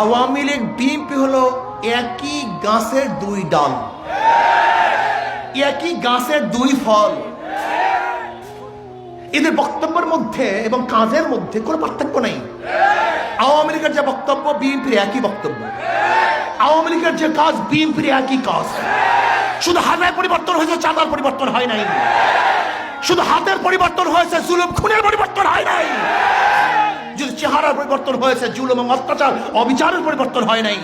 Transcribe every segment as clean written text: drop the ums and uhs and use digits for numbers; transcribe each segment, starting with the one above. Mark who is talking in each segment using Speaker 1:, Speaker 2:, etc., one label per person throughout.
Speaker 1: Awami League BNP হলো একই গাছের দুই ডাল, একই গাছের দুই ফল। এদের বক্তব্যের মধ্যে এবং কাজের মধ্যে কোনো পার্থক্য নেই। আওয়ামী লীগের যে বক্তব্য বিএনপির একই বক্তব্য, আওয়ামী লীগের যে কাজ বিএনপির একই কাজ। শুধু হাতের পরিবর্তন হয়েছে, চাঁদার পরিবর্তন হয় নাই। শুধু হাতের পরিবর্তন হয়েছে, জুলুম খুনের পরিবর্তন হয় নাই। যদি চেহারার পরিবর্তন হয়েছে, জুলুম এবং অত্যাচার অবিচারের পরিবর্তন হয় নাই।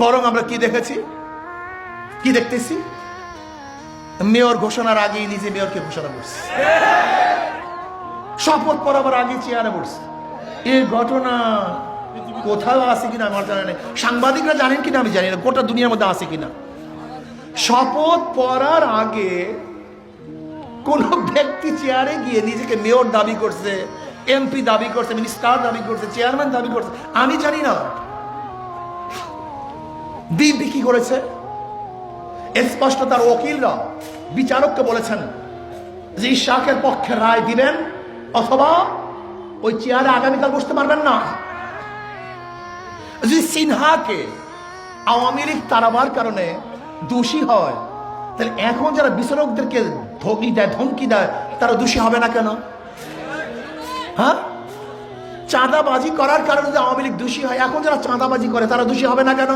Speaker 1: বরং আমরা কি দেখেছি, কি দেখতেছি? মেয়র ঘোষণার আগেই নিজে মেয়রকে ঘোষণা করছে, শপথ পড়াবার আগে চেয়ারে বসছে। এই ঘটনা কোথাও আছে কিনা আমার জানা নেই, সাংবাদিকরা জানেন কিনা আমি জানি না, গোটা দুনিয়ার মধ্যে আছে কিনা। শপথ পড়ার আগে কোন ব্যক্তি চেয়ারে গিয়ে নিজেকে মেয়র দাবি করছে, এমপি দাবি করছে, মিনিস্টার দাবি করছে, চেয়ারম্যান দাবি করছে, আমি জানি না। বিএনপি কি করেছে? স্পষ্ট তার ওকিলরা বিচারককে বলেছেন যে ইশাকের পক্ষে রায় দিবেন অথবা ওই চেয়ারে আগামীকাল বসতে পারবেন না। যদি সিনহাকে আওয়ামী লীগ তাড়াবার কারণে দোষী হয়, তাহলে এখন যারা বিচারকদেরকে ধমকি দেয় তারা দোষী হবে না কেন? হ্যাঁ, চাঁদাবাজি করার কারণে যদি আওয়ামী লীগ দোষী হয়, এখন যারা চাঁদাবাজি করে তারা দোষী হবে না কেন?